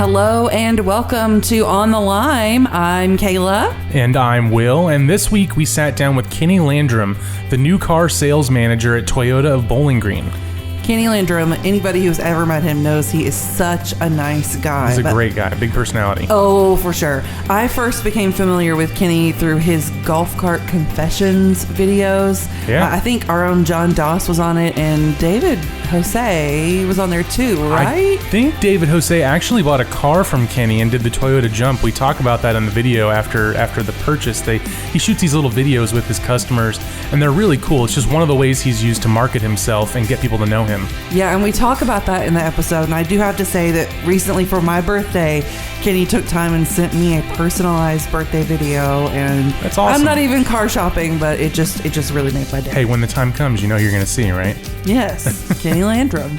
Hello and welcome to On the Lime. I'm Kayla. And I'm Will, and this week we sat down with Kinny Landrum, the new car sales manager at Toyota of Bowling Green. Kinny Landrum, anybody who's ever met him knows he is such a nice guy. He's a great guy, big personality. Oh, for sure. I first became familiar with Kinny through his golf cart confessions videos. Yeah. I think our own John Doss was on it, and David Jose was on there too, right? I think David Jose actually bought a car from Kenny and did the Toyota jump. We talk about that in the video after the purchase. He shoots these little videos with his customers, and they're really cool. It's just one of the ways he's used to market himself and get people to know him. Yeah, and we talk about that in the episode, and I do have to say that recently for my birthday, Kenny took time and sent me a personalized birthday video, and that's awesome. I'm not even car shopping, but it just really made my day. Hey, when the time comes, you know you're going to see, right? Yes, Kinny Landrum.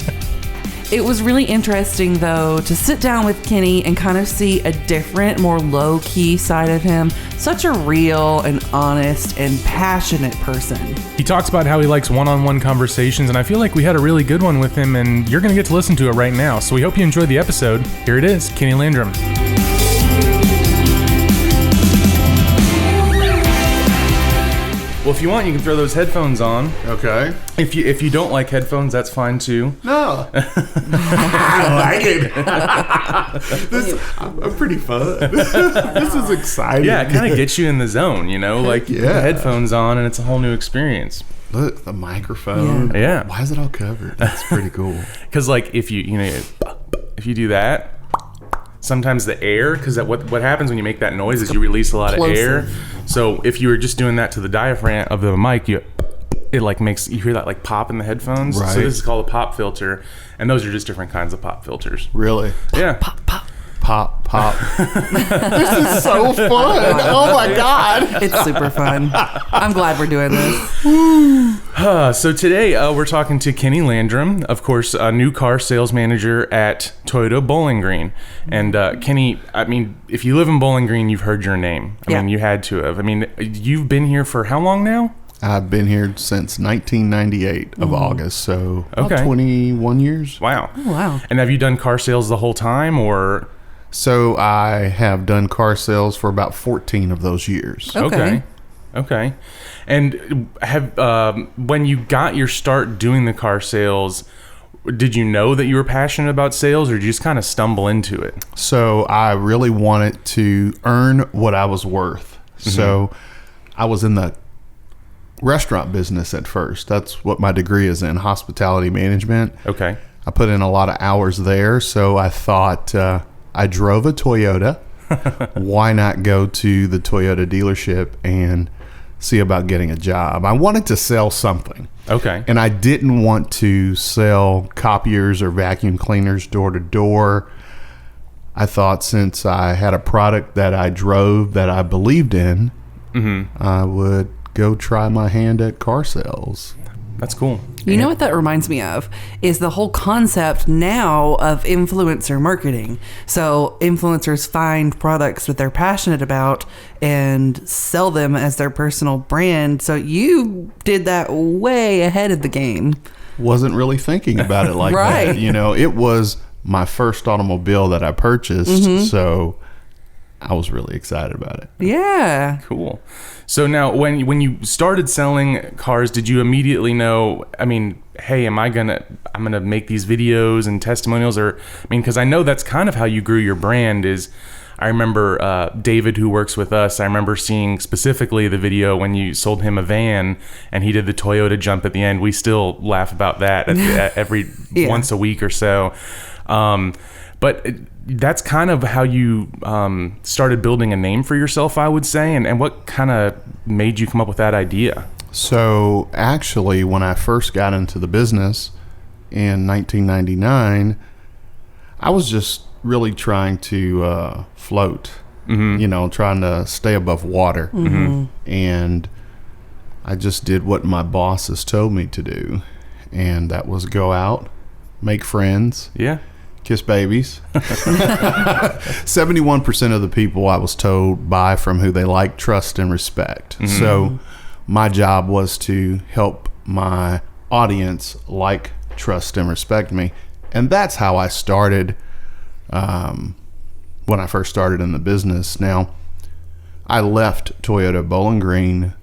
It was really interesting, though, to sit down with Kenny and kind of see a different, more low-key side of him. Such a real and honest and passionate person. He talks about how he likes one-on-one conversations, and I feel like we had a really good one with him, and you're going to get to listen to it right now. So we hope you enjoy the episode. Here it is, Kinny Landrum. Well, if you want, you can throw those headphones on. Okay. If you don't like headphones, that's fine too. No. I like it. I'm pretty fun. This is exciting. Yeah, it kind of gets you in the zone, you know? Like, you put the headphones on and it's a whole new experience. Look, the microphone. Yeah. Why is it all covered? That's pretty cool. Because, like, if you do that, sometimes the air, because what happens when you make that noise is you release a lot of air. So if you were just doing that to the diaphragm of the mic, it like makes you hear that like pop in the headphones. Right. So this is called a pop filter, and those are just different kinds of pop filters. Really? Yeah. Pop, pop. Pop, pop. This is so fun. Oh my God. It's super fun. I'm glad we're doing this. So today we're talking to Kinny Landrum, of course, a new car sales manager at Toyota Bowling Green. And Kenny, I mean, if you live in Bowling Green, you've heard your name. I mean, you had to have. I mean, you've been here for how long now? I've been here since 1998 of August, so about 21 years. Wow. Oh, wow. And have you done car sales the whole time, or? So I have done car sales for about 14 of those years. Okay. And have when you got your start doing the car sales, did you know that you were passionate about sales, or did you just kind of stumble into it? So I really wanted to earn what I was worth. Mm-hmm. So I was in the restaurant business at first. That's what my degree is in, hospitality management. Okay. I put in a lot of hours there, so I thought I drove a Toyota. Why not go to the Toyota dealership and see about getting a job? I wanted to sell something. Okay. And I didn't want to sell copiers or vacuum cleaners door to door. I thought since I had a product that I drove that I believed in, I would go try my hand at car sales. That's cool. You know what that reminds me of is the whole concept now of influencer marketing. So influencers find products that they're passionate about and sell them as their personal brand. So you did that way ahead of the game. Wasn't really thinking about it like Right. that. You know, it was my first automobile that I purchased, so I was really excited about it. Yeah. Cool. So now when you started selling cars, did you immediately know, I mean, hey, I'm gonna make these videos and testimonials, or I mean, because I know that's kind of how you grew your brand. Is I remember David, who works with us, I remember seeing specifically the video when you sold him a van and he did the Toyota jump at the end. We still laugh about that at every once a week or so. But that's kind of how you started building a name for yourself, I would say. And what kind of made you come up with that idea? So actually, when I first got into the business in 1999, I was just really trying to float, you know, trying to stay above water. And I just did what my bosses told me to do. And that was go out, make friends. Yeah. Kiss babies. 71% of the people I was told buy from who they like, trust, and respect. So my job was to help my audience like, trust, and respect me. And that's how I started when I first started in the business. Now, I left Toyota Bowling Green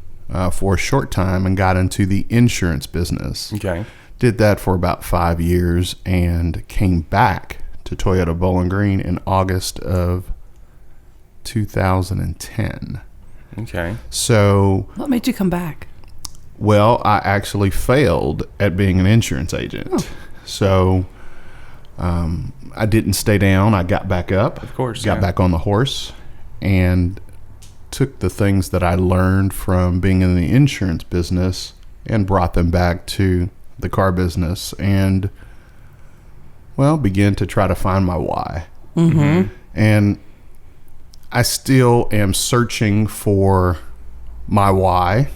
for a short time and got into the insurance business. Okay. Did that for about 5 years and came back to Toyota Bowling Green in August of 2010. Okay. So, What made you come back? well, I actually failed at being an insurance agent. Oh. So, I didn't stay down. I got back up. Of course. Got yeah. back on the horse and took the things that I learned from being in the insurance business and brought them back to the car business and, well, began to try to find my why. Mm-hmm. And I still am searching for my why,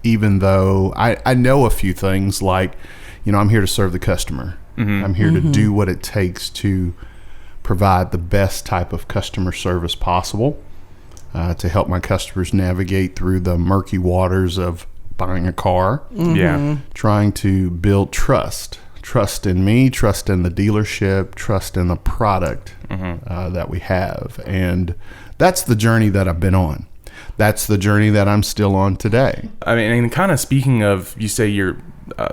even though I know a few things like, I'm here to serve the customer. I'm here to do what it takes to provide the best type of customer service possible, to help my customers navigate through the murky waters of buying a car. Yeah. Trying to build trust in me, trust in the dealership, trust in the product that we have. And that's the journey that I've been on. That's the journey that I'm still on today. I mean, and kind of speaking of, you say you're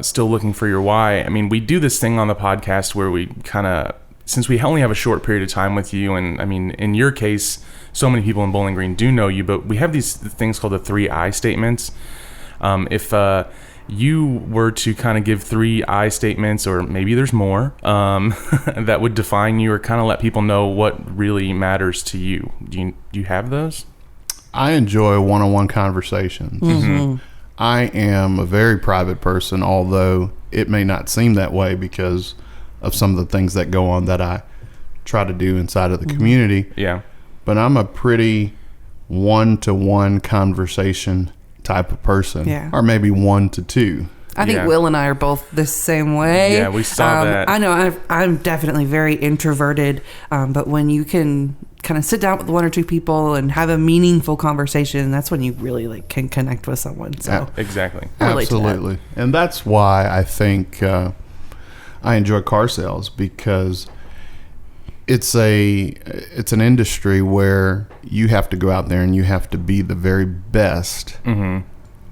still looking for your why. I mean, we do this thing on the podcast where we kind of, since we only have a short period of time with you, and I mean, in your case, so many people in Bowling Green do know you, but we have these things called the 3 I statements. If you were to kind of give 3 I statements, or maybe there's more, that would define you or kind of let people know what really matters to you. Do you have those? I enjoy one-on-one conversations. I am a very private person, although it may not seem that way because of some of the things that go on that I try to do inside of the community. Yeah. But I'm a pretty one-to-one conversation type of person, Yeah. or maybe 1 to 2. I think Yeah. Will and I are both the same way. Yeah, we saw that. I know I'm definitely very introverted, but when you can kind of sit down with 1 or 2 people and have a meaningful conversation, that's when you really can connect with someone. So Exactly. I relate to that. Absolutely. And that's why I think I enjoy car sales, because it's an industry where you have to go out there and you have to be the very best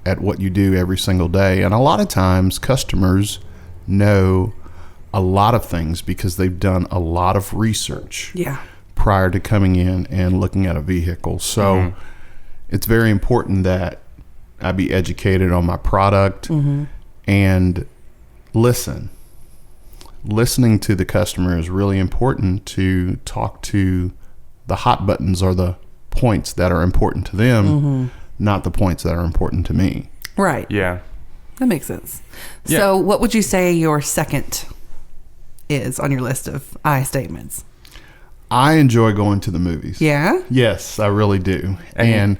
at what you do every single day. And a lot of times customers know a lot of things because they've done a lot of research prior to coming in and looking at a vehicle. So it's very important that I be educated on my product and listen. Listening to the customer is really important to talk to the hot buttons or the points that are important to them, not the points that are important to me. Right. Yeah. That makes sense. Yeah. So what would you say your second is on your list of I statements? I enjoy going to the movies. Yeah? Yes, I really do. And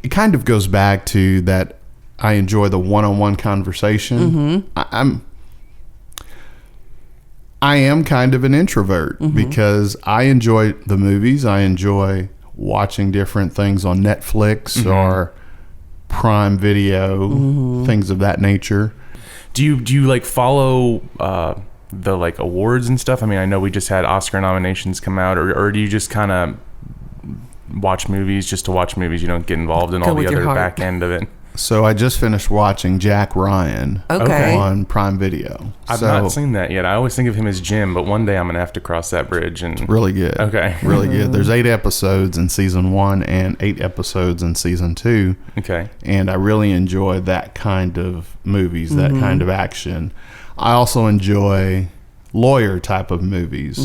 it kind of goes back to that I enjoy the one-on-one conversation. I am kind of an introvert because I enjoy the movies. I enjoy watching different things on Netflix or Prime Video, things of that nature. Do you follow the awards and stuff? I mean, I know we just had Oscar nominations come out, or do you just kind of watch movies just to watch movies? You don't get involved in all the other back end of it. So I just finished watching Jack Ryan on Prime Video. I've not seen that yet. I always think of him as Jim, but one day I'm going to have to cross that bridge. And really good. Okay. Really good. There's 8 episodes in season 1 and 8 episodes in season 2. Okay. And I really enjoy that kind of movies, that kind of action. I also enjoy lawyer type of movies,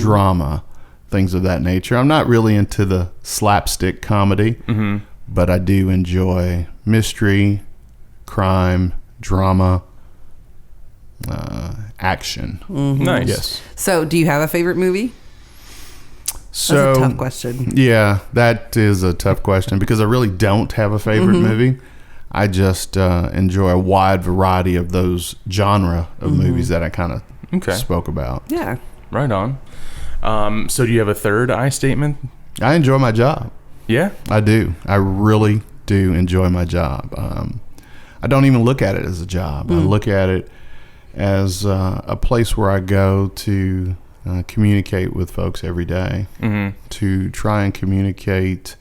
drama, things of that nature. I'm not really into the slapstick comedy, but I do enjoy mystery, crime, drama, action. Nice. Yes. So do you have a favorite movie? So, That's a tough question. Yeah, that is a tough question because I really don't have a favorite movie. I just enjoy a wide variety of those genre of movies that I kind of spoke about. Yeah. Right on. So do you have a third I statement? I enjoy my job. Yeah. I do. I really do enjoy my job. I don't even look at it as a job. I look at it as a place where I go to communicate with folks every day, to try and communicate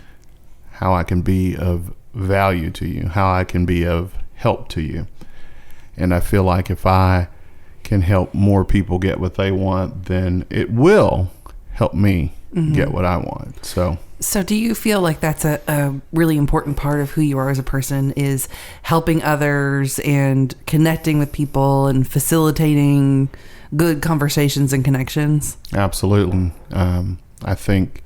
how I can be of value to you, how I can be of help to you. And I feel like if I can help more people get what they want, then it will help me get what I want. So do you feel like that's a really important part of who you are as a person, is helping others and connecting with people and facilitating good conversations and connections? Absolutely. I think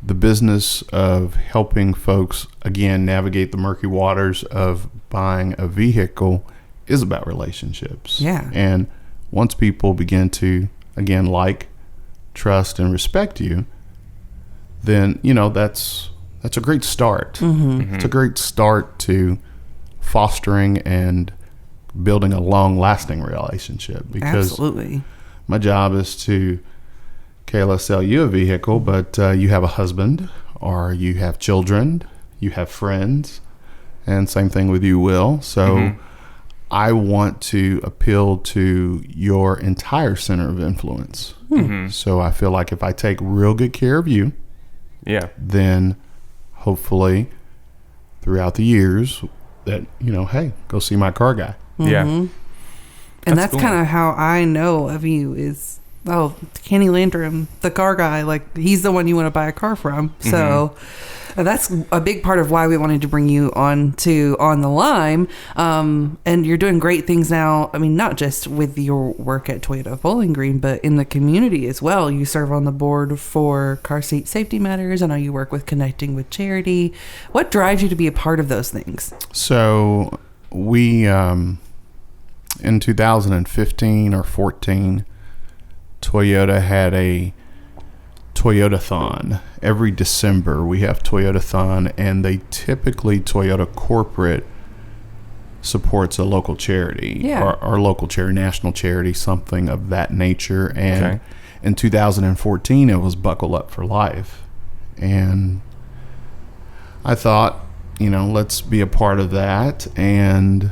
the business of helping folks, again, navigate the murky waters of buying a vehicle is about relationships. Yeah. And once people begin to, again, like, trust, and respect you, then, that's a great start. It's a great start to fostering and building a long-lasting relationship, because Absolutely. my job is to, Kayla, sell you a vehicle, but you have a husband, or you have children, you have friends, and same thing with you, Will. So I want to appeal to your entire center of influence. So I feel like if I take real good care of you, then hopefully throughout the years that, hey, go see my car guy. And that's cool. Kind of how I know of you is, Kinny Landrum, the car guy, like he's the one you want to buy a car from. So that's a big part of why we wanted to bring you on the Lime. And you're doing great things now. I mean, not just with your work at Toyota Bowling Green, but in the community as well. You serve on the board for Car Seat Safety Matters. I know you work with Connecting with Charity. What drives you to be a part of those things? So we, in 2015 or 14, Toyota had a Toyota-thon. Every December we have Toyota-thon, and they typically, Toyota corporate supports a local charity, or local charity, national charity, something of that nature. And in 2014 it was Buckle Up for Life, and I thought, let's be a part of that, and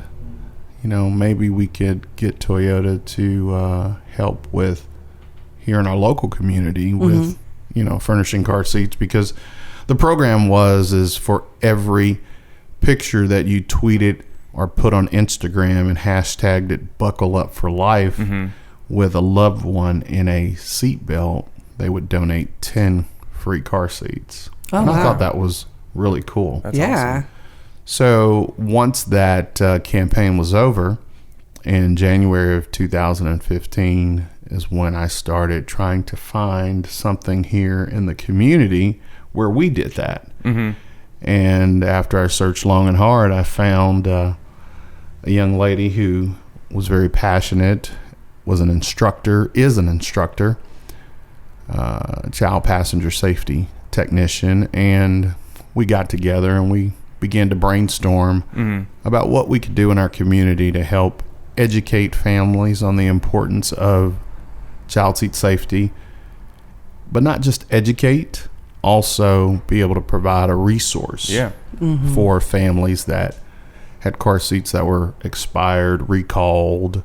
maybe we could get Toyota to help with here in our local community with furnishing car seats, because the program is for every picture that you tweeted or put on Instagram and hashtagged it Buckle Up for Life with a loved one in a seat belt, they would donate 10 free car seats. I thought that was really cool. That's awesome. So once that campaign was over, in January of 2015 is when I started trying to find something here in the community where we did that. And after I searched long and hard, I found a young lady who was very passionate, is an instructor, child passenger safety technician, and we got together and we began to brainstorm about what we could do in our community to help educate families on the importance of child seat safety, but not just educate, also be able to provide a resource for families that had car seats that were expired, recalled,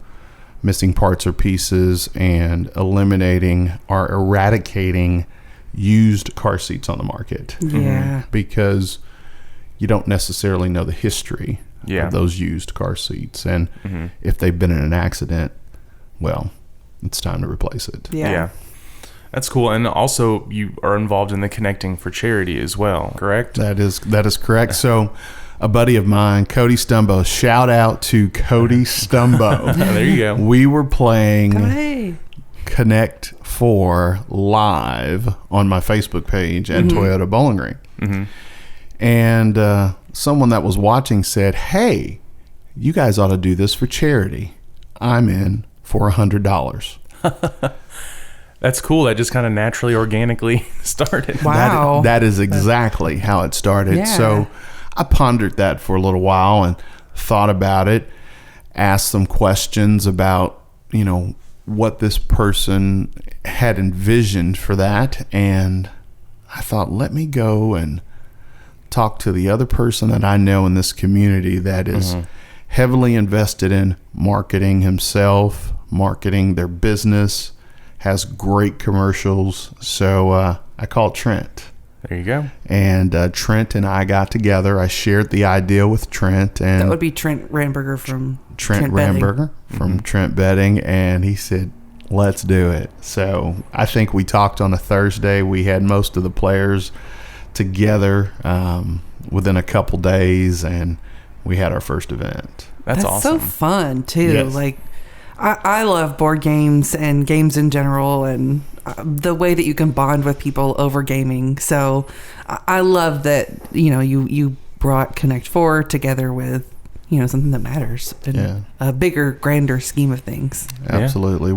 missing parts or pieces, and eliminating or eradicating used car seats on the market. Because you don't necessarily know the history of those used car seats, and if they've been in an accident, well, it's time to replace it. That's cool. And also you are involved in the Connecting for Charity as well, correct? That is correct. So a buddy of mine, Cody Stumbo, shout out to Cody Stumbo. There you go. We were playing Connect 4 live on my Facebook page at Toyota Bowling Green. And someone that was watching said, "Hey, you guys ought to do this for charity. I'm in for $100." That's cool. That just kind of naturally, organically started. Wow. That is exactly how it started. So I pondered that for a little while and thought about it, asked some questions about, what this person had envisioned for that. And I thought, let me go and talk to the other person that I know in this community that is heavily invested in marketing himself, marketing their business, has great commercials. So I called Trent. There you go. And Trent and I got together. I shared the idea with Trent. And that would be Trent Ramberger from Trent Ramberger from Trent Bedding. And he said, let's do it. So I think we talked on a Thursday. We had most of the players together within a couple days, and we had our first event. That's awesome. So fun too. Yes. Like I love board games and games in general, and the way that you can bond with people over gaming. So I love that, you brought Connect 4 together with, something that matters in a bigger, grander scheme of things. Absolutely.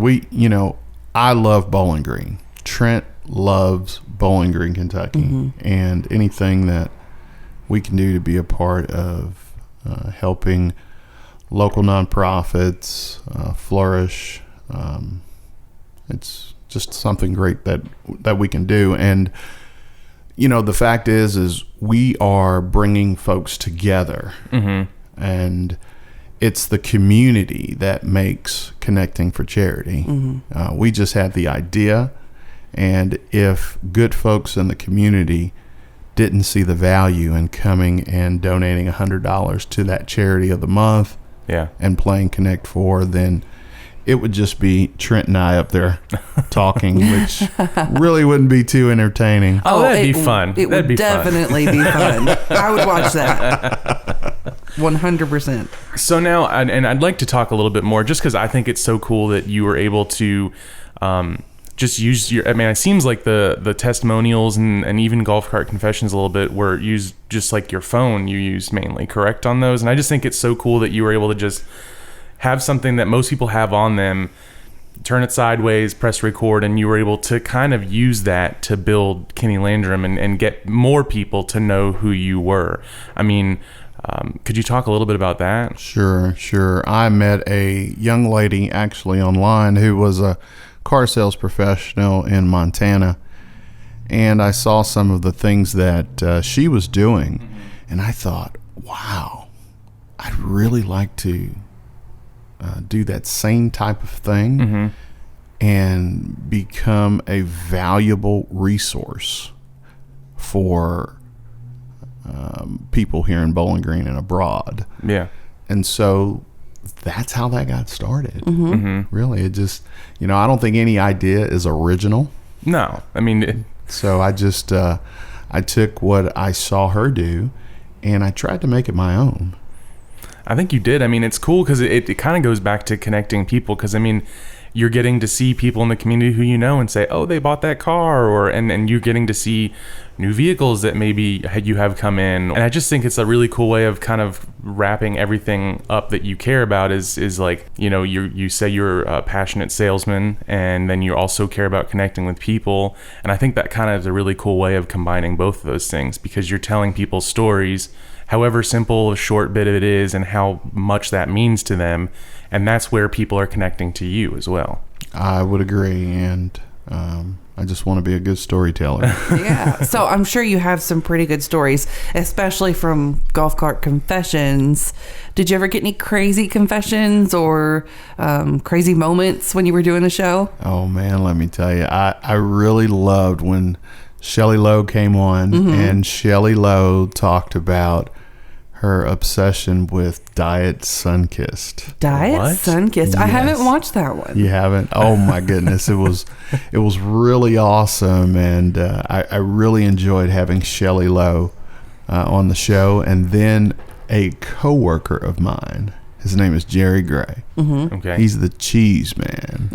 I love Bowling Green. Trent loves Bowling Green, Kentucky. And anything that we can do to be a part of helping local nonprofits flourish, it's just something great that we can do. And the fact is we are bringing folks together, and it's the community that makes Connecting for Charity. We just had the idea, and if good folks in the community didn't see the value in coming and donating $100 to that charity of the month, and playing Connect 4, then it would just be Trent and I up there talking, which really wouldn't be too entertaining. Oh, that'd be fun. It would definitely be fun. I would watch that. 100%. So now, and I'd like to talk a little bit more, just because I think it's so cool that you were able to just use your, it seems like the testimonials and even golf cart confessions a little bit were used just like your phone you used mainly, correct, on those? And I just think it's so cool that you were able to just have something that most people have on them, turn it sideways, press record, and you were able to kind of use that to build Kinny Landrum and get more people to know who you were. Could you talk a little bit about that? Sure. I met a young lady actually online who was a car sales professional in Montana, and I saw some of the things that she was doing, and I thought, wow, I'd really like to do that same type of thing and become a valuable resource for people here in Bowling Green and abroad. Yeah. And so that's how that got started. Really, it just, I don't think any idea is original. No. So I just, I took what I saw her do and I tried to make it my own. I think you did. It's cool because it kind of goes back to connecting people, because you're getting to see people in the community who and say, oh, they bought that car, and you're getting to see new vehicles that maybe you have come in. And I just think it's a really cool way of kind of wrapping everything up that you care about is like, you say you're a passionate salesman, and then you also care about connecting with people. And I think that kind of is a really cool way of combining both of those things, because you're telling people stories, however simple a short bit it is, and how much that means to them. And that's where people are connecting to you as well. I would agree. And I just want to be a good storyteller. Yeah. So I'm sure you have some pretty good stories, especially from Golf Cart Confessions. Did you ever get any crazy confessions or crazy moments when you were doing the show? Oh, man, let me tell you. I really loved when Shelly Lowe came on, and Shelly Lowe talked about her obsession with Diet Sunkissed. Diet Sunkissed? Yes. I haven't watched that one. You haven't? Oh my goodness. It was really awesome, and I really enjoyed having Shelly Lowe on the show. And then a coworker of mine, his name is Jerry Gray. Okay. He's the cheese man.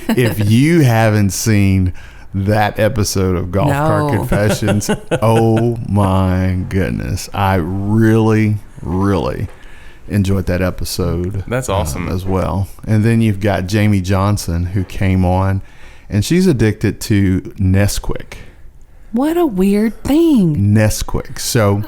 If you haven't seen that episode of Golf Cart Confessions, oh my goodness, I really enjoyed that episode. That's awesome as well. And then you've got Jamie Johnson, who came on, and she's addicted to Nesquik. What a weird thing. Nesquik. So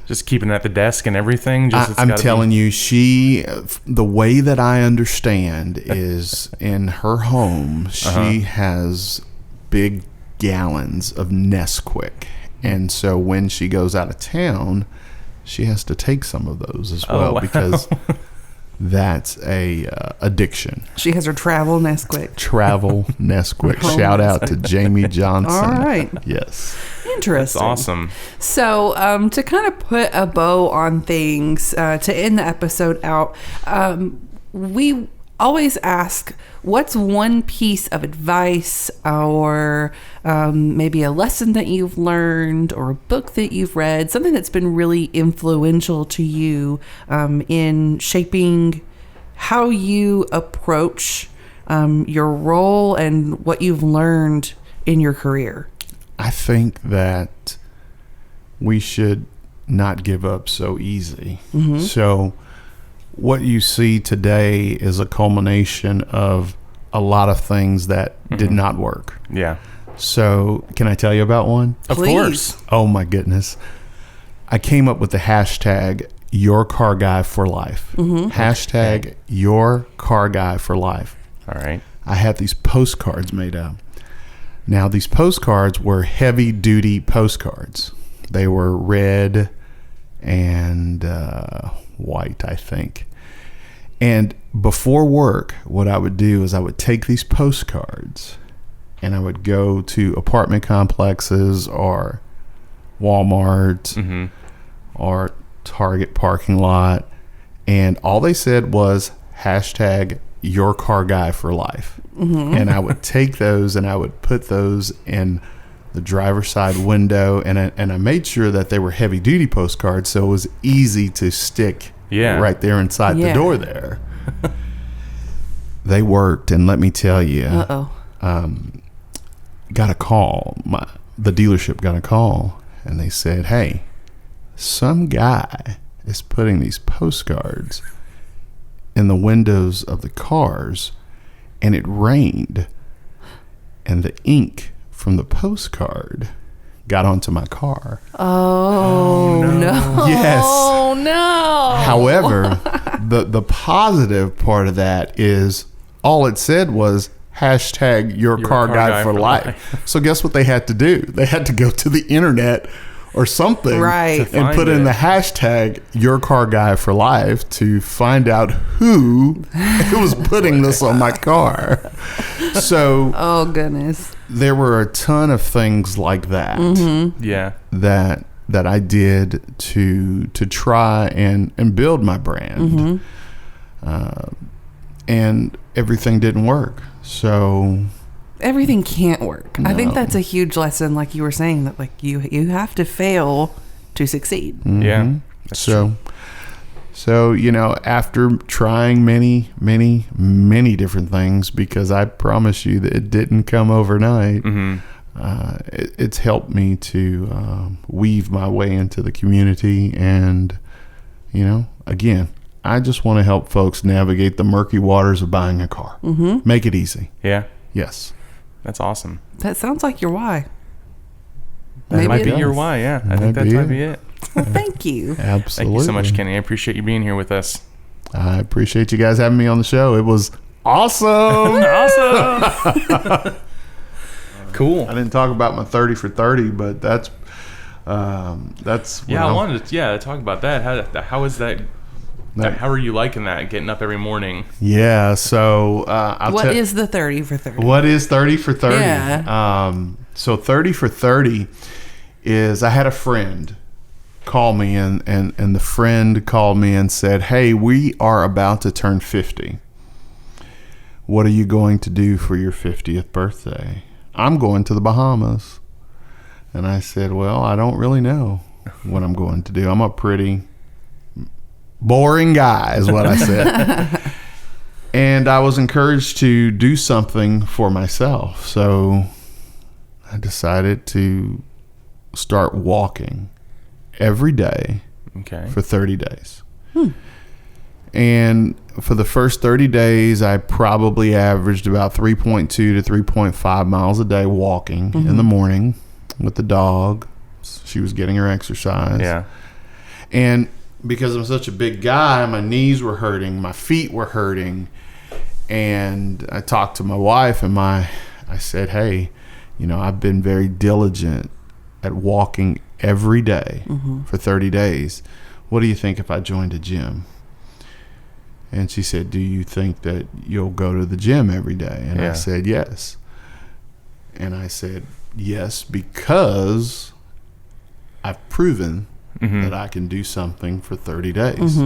just keeping it at the desk and everything. I'm telling you, the way that I understand is in her home, she has big gallons of Nesquik. And so when she goes out of town, she has to take some of those as well, because that's a addiction. She has her travel Nesquik. Travel Nesquik. Shout out to Jamie Johnson. All right. Yes. Interesting. That's awesome. So, to kind of put a bow on things, to end the episode out, we always ask, what's one piece of advice or maybe a lesson that you've learned or a book that you've read, something that's been really influential to you in shaping how you approach your role and what you've learned in your career? I think that we should not give up so easy. Mm-hmm. So what you see today is a culmination of a lot of things that did not work. Yeah. So can I tell you about one? Of Please. course. Oh my goodness. I came up with the hashtag your car guy for life. Hashtag your car guy for life. All right. I had these postcards made up. Now, these postcards were heavy duty postcards. They were red and white, I think. And before work, what I would do is I would take these postcards and I would go to apartment complexes or Walmart or Target parking lot. And all they said was hashtag your car guy for life. And I would take those and I would put those in the driver's side window, and I made sure that they were heavy duty postcards, so it was easy to stick right there inside the door there. They worked, and let me tell you, got a call. The dealership got a call, and they said, hey, some guy is putting these postcards in the windows of the cars, and it rained, and the ink from the postcard got onto my car. Oh, no. Yes. Oh, no. However, the positive part of that is all it said was hashtag your car guy for life. So guess what they had to do? They had to go to the internet or something and put in the hashtag your car guy for life to find out who was putting this on my car. So oh goodness, there were a ton of things like that that I did to try and build my brand, and everything didn't work. So everything can't work. No. I think that's a huge lesson, like you were saying, that like you have to fail to succeed. Yeah. So, you know, after trying many different things, because I promise you that it didn't come overnight, it's helped me to weave my way into the community. And, you know, again, I just want to help folks navigate the murky waters of buying a car. Make it easy. Yeah. Yes. That's awesome. That sounds like your why. That Maybe might it be is. your why, yeah. I Might think that be might it. be it. Well, thank you. Absolutely. Thank you so much, Kenny. I appreciate you being here with us. I appreciate you guys having me on the show. It was awesome. Awesome. Cool. I didn't talk about my 30 for 30, but that's Yeah, I wanted to talk about that. How is that? How are you liking that? Getting up every morning? Yeah. So What is the 30 for 30? What is 30 for 30? Yeah. So 30 for 30 is, I had a friend call me, and the friend called me and said, hey, we are about to turn 50. What are you going to do for your 50th birthday? I'm going to the Bahamas. And I said, well, I don't really know what I'm going to do. I'm a pretty boring guy is what I said. And I was encouraged to do something for myself. So I decided to start walking every day for 30 days. And for the first 30 days, I probably averaged about 3.2 to 3.5 miles a day walking in the morning with the dog. She was getting her exercise. Yeah. And because I'm such a big guy, my knees were hurting, my feet were hurting. And I talked to my wife, and I said, hey, you know, I've been very diligent at walking every day for 30 days. What do you think if I joined a gym? And she said, do you think that you'll go to the gym every day? And Yeah. I said, yes. And I said, yes, because I've proven that I can do something for 30 days.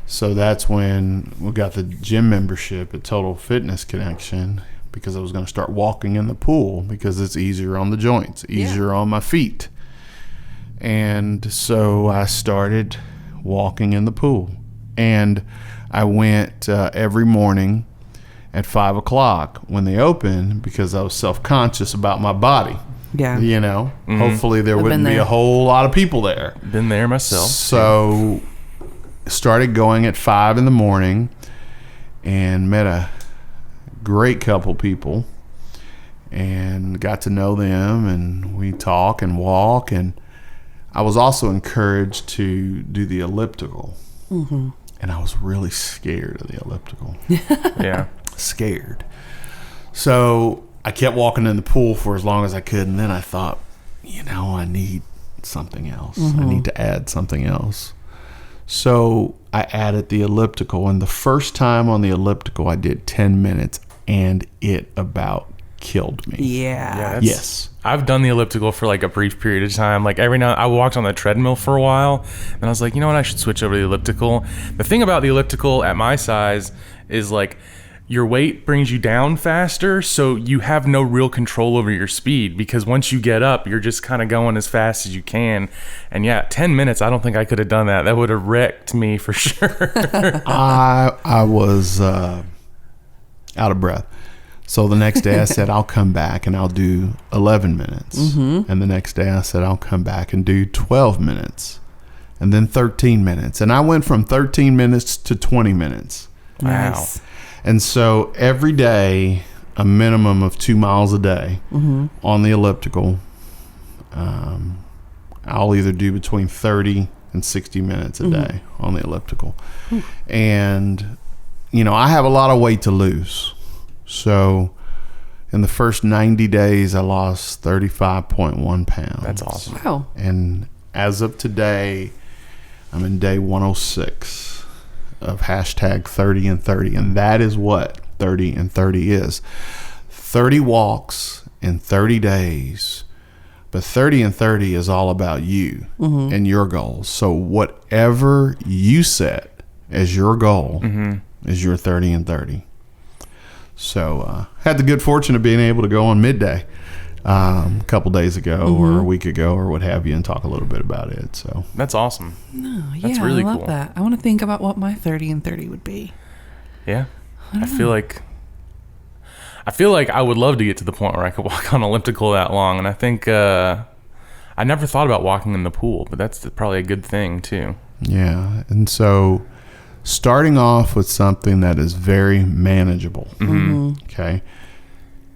So that's when we got the gym membership at Total Fitness Connection, because I was going to start walking in the pool because it's easier on the joints, easier on my feet. And so I started walking in the pool. And I went every morning at 5 o'clock when they opened, because I was self-conscious about my body. Yeah. You know, hopefully there I've wouldn't been be there. a whole lot of people there. Been there myself. So started going at 5 in the morning and met a great couple people and got to know them, and we talk and walk. And I was also encouraged to do the elliptical. And I was really scared of the elliptical. Yeah. Scared. So I kept walking in the pool for as long as I could, and then I thought, I need something else. I need to add something else. So I added the elliptical, and the first time on the elliptical I did 10 minutes, and it about killed me. Yeah. Yes. I've done the elliptical for like a brief period of time. Like every now, I walked on the treadmill for a while, and I was like, you know what, I should switch over to the elliptical. The thing about the elliptical at my size is like your weight brings you down faster, so you have no real control over your speed, because once you get up, you're just kind of going as fast as you can. And yeah, 10 minutes, I don't think I could have done that. That would have wrecked me for sure. I was out of breath. So the next day I said, I'll come back and I'll do 11 minutes. And the next day I said, I'll come back and do 12 minutes. And then 13 minutes. And I went from 13 minutes to 20 minutes. Nice. And so every day, a minimum of 2 miles a day on the elliptical. I'll either do between 30 and 60 minutes a day on the elliptical. And, I have a lot of weight to lose. So in the first 90 days, I lost 35.1 pounds. That's awesome. Wow. And as of today, I'm in day 106 of hashtag 30 and 30. And that is what 30 and 30 is. 30 walks in 30 days. But 30 and 30 is all about you and your goals. So whatever you set as your goal is your 30 and 30. So had the good fortune of being able to go on midday a couple days ago or a week ago or what have you, and talk a little bit about it. So That's awesome. No, That's really I love cool. that. I want to think about what my 30 and 30 would be. Yeah. I feel like I would love to get to the point where I could walk on elliptical that long. And I think I never thought about walking in the pool, but that's probably a good thing too. yeah, and so starting off with something that is very manageable. Okay,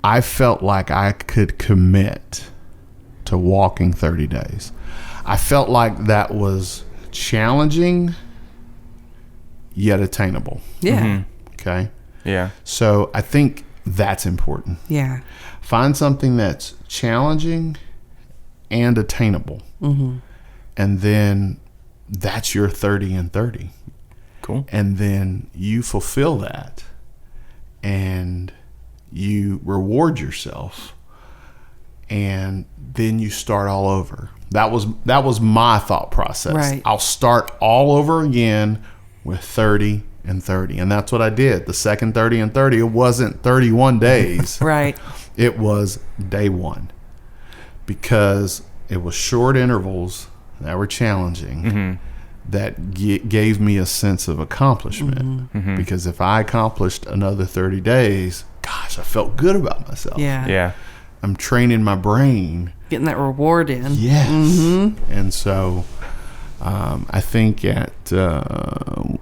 I felt like I could commit to walking 30 days. I felt like that was challenging yet attainable. Yeah. Okay, Yeah. so I think that's important. Yeah. Find something that's challenging and attainable. And then that's your 30 and 30. Cool. And then you fulfill that and you reward yourself, and then you start all over. That was my thought process. Right. I'll start all over again with 30 and 30. And that's what I did. The second 30 and 30, it wasn't 31 days. Right. It was day one, because it was short intervals that were challenging that gave me a sense of accomplishment. Because if I accomplished another 30 days, gosh, I felt good about myself. Yeah. Yeah. I'm training my brain. Getting that reward in. Yes. And so I think at the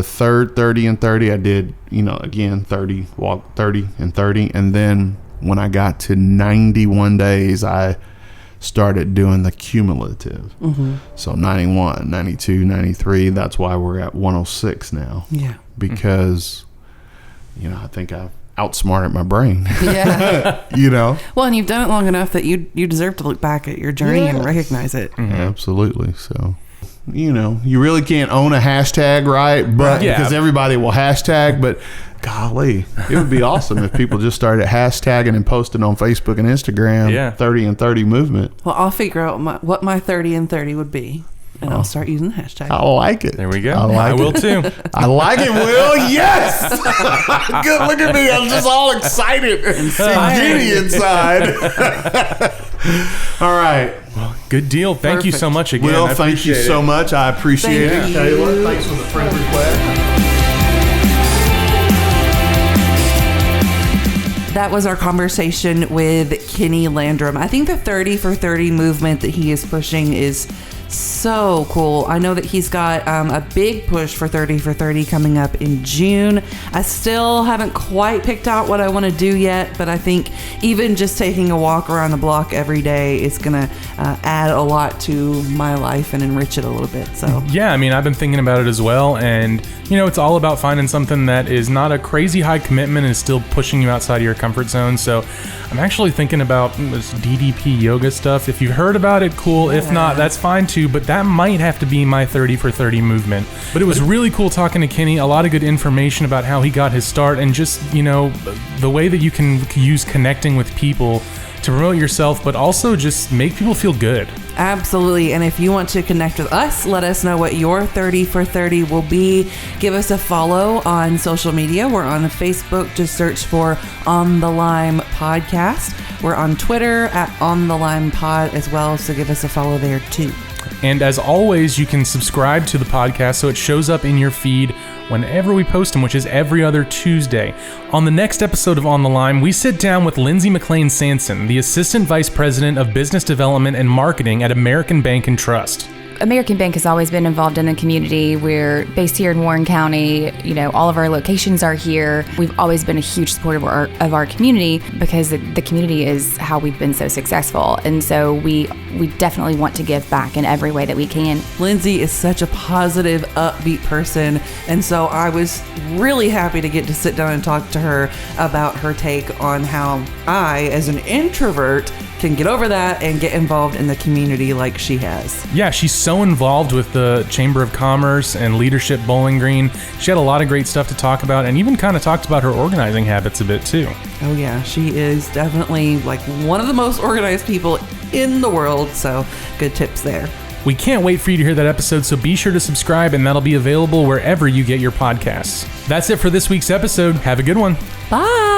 third 30 and 30, I did, again, 30, walk 30 and 30. And then when I got to 91 days, I started doing the cumulative. So 91, 92, 93, that's why we're at 106 now. Yeah. Because, I think I've outsmarted my brain. Yeah. Well, and you've done it long enough that you deserve to look back at your journey and Yes. recognize it. Absolutely. So you really can't own a hashtag, right? But because everybody will hashtag, but golly, it would be awesome if people just started hashtagging and posting on Facebook and Instagram 30 and 30 movement. Well, I'll figure out what my 30 and 30 would be, and I'll start using the hashtag. I like it. There we go. I will too. I like it, Will. Yes. Good. Look at me. I'm just all excited and giddy inside. All right. Well, good deal. Thank you so much again. Will, thank you so much. I appreciate it. Kayla, thanks for the friend request. That was our conversation with Kinny Landrum. I think the 30 for 30 movement that he is pushing is so cool. I know that he's got a big push for 30 for 30 coming up in June. I still haven't quite picked out what I want to do yet, but I think even just taking a walk around the block every day is going to add a lot to my life and enrich it a little bit. So yeah, I mean, I've been thinking about it as well, and it's all about finding something that is not a crazy high commitment and is still pushing you outside of your comfort zone. So I'm actually thinking about this DDP yoga stuff. If you've heard about it, cool. If not, that's fine too, but that might have to be my 30 for 30 movement. But it was really cool talking to Kinny. A lot of good information about how he got his start, and just, the way that you can use connecting with people to promote yourself, but also just make people feel good. Absolutely. And if you want to connect with us, let us know what your 30 for 30 will be. Give us a follow on social media. We're on Facebook. Just search for On the Lime Podcast. We're on Twitter at On the Lime Pod as well. So give us a follow there too. And as always, you can subscribe to the podcast so it shows up in your feed whenever we post them, which is every other Tuesday. On the next episode of On the Lime, we sit down with Lindsay McLean Sanson, the Assistant Vice President of Business Development and Marketing at American Bank and Trust. American Bank has always been involved in the community. We're based here in Warren County. All of our locations are here. We've always been a huge supporter of our community, because the community is how we've been so successful. And so we definitely want to give back in every way that we can. Lindsay is such a positive, upbeat person. And so I was really happy to get to sit down and talk to her about her take on how I, as an introvert, can get over that and get involved in the community like she has. Yeah, she's so involved with the Chamber of Commerce and Leadership Bowling Green. She had a lot of great stuff to talk about, and even kind of talked about her organizing habits a bit too. Oh yeah, she is definitely like one of the most organized people in the world, so good tips there. We can't wait for you to hear that episode, so be sure to subscribe, and that'll be available wherever you get your podcasts. That's it for this week's episode. Have a good one. Bye!